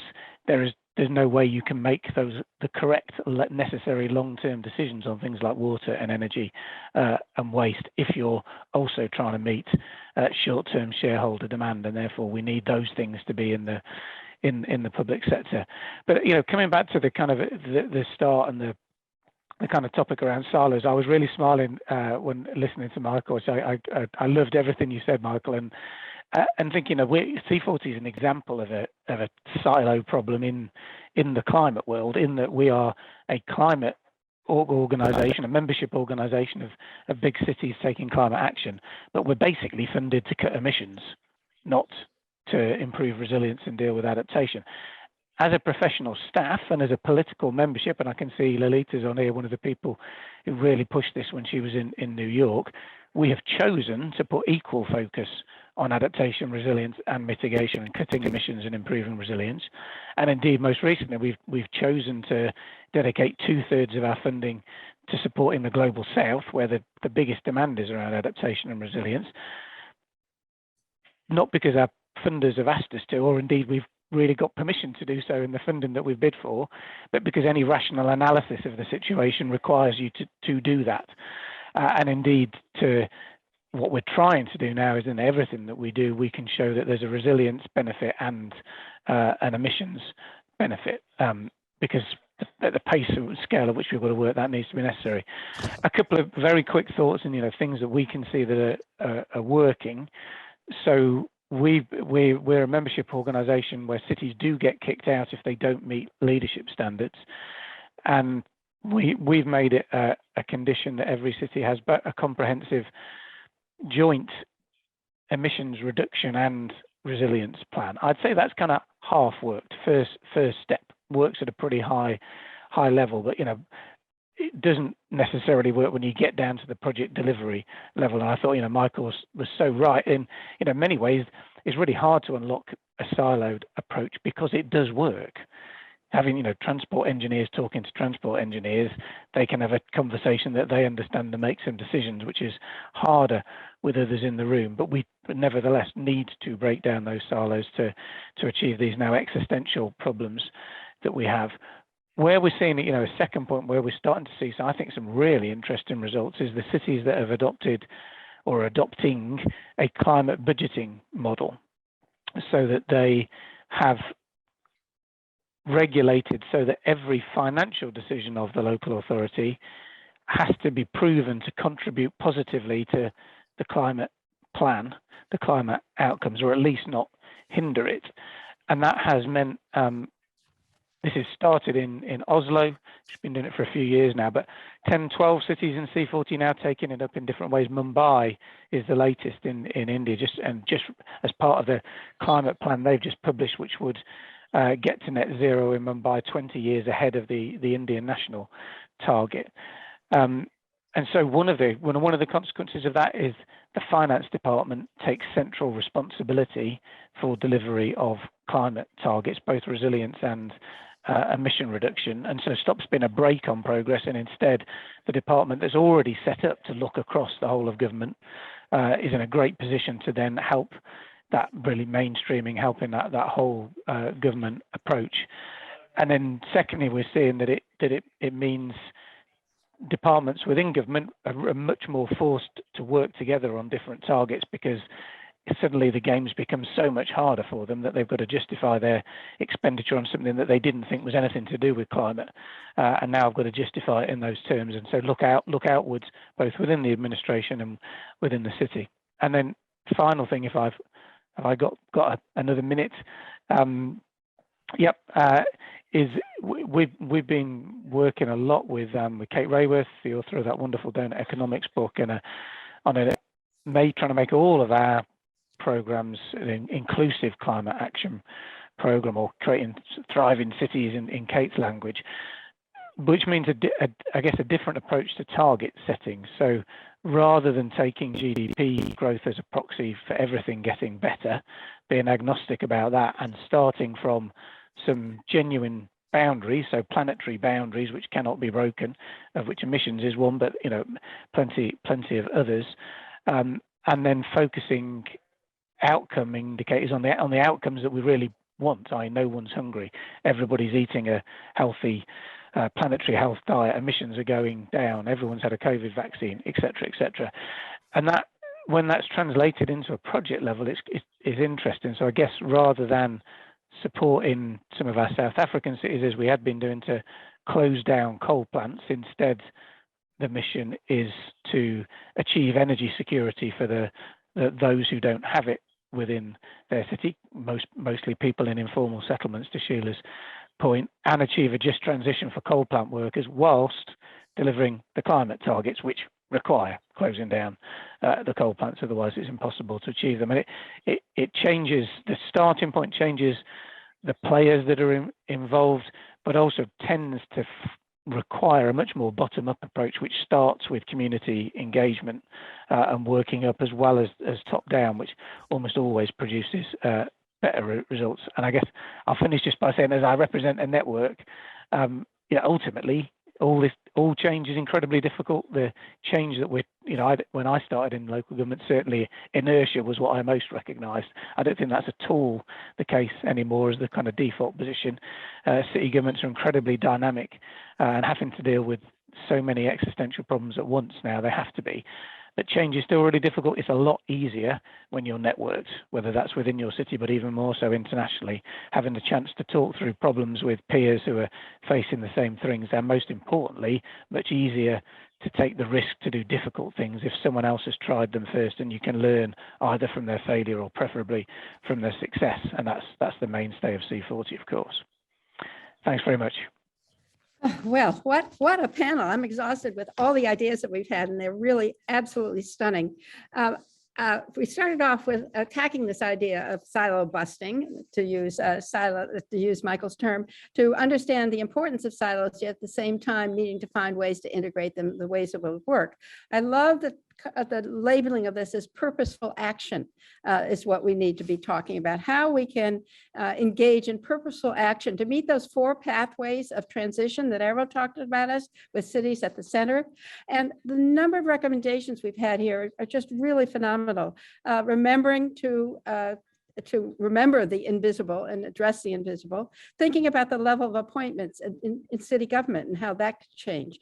there's no way you can make the correct necessary long-term decisions on things like water and energy and waste if you're also trying to meet short-term shareholder demand, and therefore we need those things to be in the public sector. But coming back to the kind of the start and the kind of topic around silos, I was really smiling when listening to Michael. So I loved everything you said, Michael, and thinking of C40 is an example of a silo problem in the climate world, in that we are a climate organization, a membership organization of big cities taking climate action, but we're basically funded to cut emissions, not to improve resilience and deal with adaptation. As a professional staff and as a political membership, and I can see Lolita's on here, one of the people who really pushed this when she was in New York, we have chosen to put equal focus on adaptation, resilience and mitigation, and cutting emissions and improving resilience. And indeed, most recently, we've chosen to dedicate 2/3 of our funding to supporting the global south, where the biggest demand is around adaptation and resilience. Not because our funders have asked us to, or indeed we've really got permission to do so in the funding that we've bid for, but because any rational analysis of the situation requires you to do that. And indeed, what we're trying to do now is in everything that we do, we can show that there's a resilience benefit and an emissions benefit, because at the pace and scale at which we've got to work, that needs to be necessary. A couple of very quick thoughts and things that we can see that are working. So we're a membership organisation where cities do get kicked out if they don't meet leadership standards, and we've made it a condition that every city has a comprehensive joint emissions reduction and resilience plan. I'd say that's kind of half worked. First step works at a pretty high level, but it doesn't necessarily work when you get down to the project delivery level. And I thought Michael was so right. In many ways, it's really hard to unlock a siloed approach because it does work. Having transport engineers talking to transport engineers, they can have a conversation that they understand and make some decisions, which is harder with others in the room. But we nevertheless need to break down those silos to achieve these now existential problems that we have. Where we're seeing a second point where we're starting to see, so I think some really interesting results, is the cities that have adopted or adopting a climate budgeting model, so that they have regulated so that every financial decision of the local authority has to be proven to contribute positively to the climate plan, the climate outcomes, or at least not hinder it. And that has meant, this has started in Oslo. She's been doing it for a few years now, but 10, 12 cities in C40 now taking it up in different ways. Mumbai is the latest in India, just as part of the climate plan they've just published, which would get to net zero in Mumbai 20 years ahead of the Indian national target. And so one of the consequences of that is the finance department takes central responsibility for delivery of climate targets, both resilience and emission reduction, and so stops being a brake on progress, and instead the department that's already set up to look across the whole of government is in a great position to then help that really mainstreaming, helping that whole government approach. And then secondly, we're seeing that it means departments within government are much more forced to work together on different targets, because suddenly the games become so much harder for them that they've got to justify their expenditure on something that they didn't think was anything to do with climate, and now I've got to justify it in those terms. And so look outwards, both within the administration and within the city. And then final thing, if I got another minute, is we've been working a lot with Kate Rayworth, the author of that wonderful Donut Economics book, and trying to make all of our programs an inclusive climate action program, or creating thriving cities in Kate's language, which means I guess a different approach to target setting. So rather than taking GDP growth as a proxy for everything getting better, being agnostic about that and starting from some genuine boundaries, so planetary boundaries which cannot be broken, of which emissions is one, but plenty of others, and then focusing outcome indicators on the outcomes that we really want. No one's hungry, everybody's eating a healthy planetary health diet, emissions are going down, everyone's had a COVID vaccine, etc. And that, when that's translated into a project level, is interesting. So I guess rather than supporting some of our South African cities, as we had been doing, to close down coal plants, instead the mission is to achieve energy security for those who don't have it within their city, mostly people in informal settlements, to Sheila's point, and achieve a just transition for coal plant workers whilst delivering the climate targets, which require closing down the coal plants, otherwise it's impossible to achieve them. And it changes, the starting point changes the players that are involved, but also tends to require a much more bottom-up approach, which starts with community engagement and working up as well as top-down, which almost always produces better results. And I guess I'll finish just by saying, as I represent a network, ultimately all change is incredibly difficult. The change that when I started in local government, certainly inertia was what I most recognised. I don't think that's at all the case anymore as the kind of default position. City governments are incredibly dynamic and having to deal with so many existential problems at once now. They have to be. But change is still really difficult. It's a lot easier when you're networked, whether that's within your city, but even more so internationally, having the chance to talk through problems with peers who are facing the same things, and most importantly, much easier to take the risk to do difficult things if someone else has tried them first, and you can learn either from their failure or preferably from their success. And that's the mainstay of C40, of course. Thanks very much. Well, what a panel. I'm exhausted with all the ideas that we've had, and they're really absolutely stunning. We started off with attacking this idea of silo busting, to use Michael's term, to understand the importance of silos, yet at the same time needing to find ways to integrate them, the ways it will work. I love that the labeling of this as purposeful action is what we need to be talking about, how we can engage in purposeful action to meet those 4 pathways of transition that Arrow talked about us, with cities at the center. And the number of recommendations we've had here are just really phenomenal. Remembering to to remember the invisible and address the invisible, thinking about the level of appointments in city government and how that could change,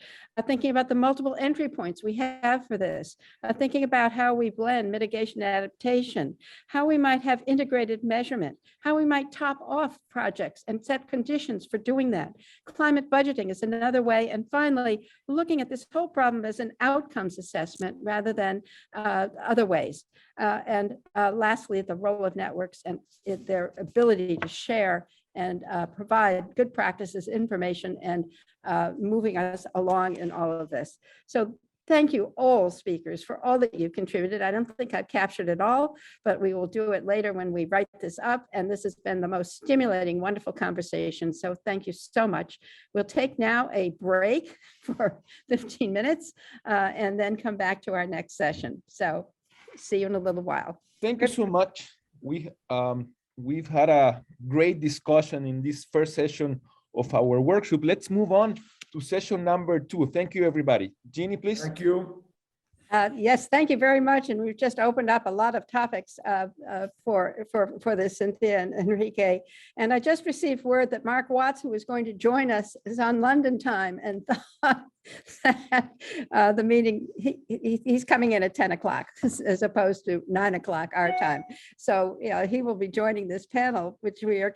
thinking about the multiple entry points we have for this, thinking about how we blend mitigation and adaptation, how we might have integrated measurement, how we might top off projects and set conditions for doing that. Climate budgeting is another way. And finally, looking at this whole problem as an outcomes assessment rather than other ways. And lastly, the role of networks and their ability to share and provide good practices, information, and moving us along in all of this. So thank you all speakers for all that you've contributed. I don't think I've captured it all, but we will do it later when we write this up. And this has been the most stimulating, wonderful conversation. So thank you so much. We'll take now a break for 15 minutes and then come back to our next session. So see you in a little while. Thank you so much. We've had a great discussion in this first session of our workshop. Let's move on to session number 2. Thank you, everybody. Jeannie, please. Thank you. Yes, thank you very much. And we've just opened up a lot of topics for this, Cynthia and Enrique. And I just received word that Mark Watts, who is going to join us, is on London time and thought that the meeting, he's coming in at 10 o'clock as opposed to 9 o'clock our time. So, he will be joining this panel, which we are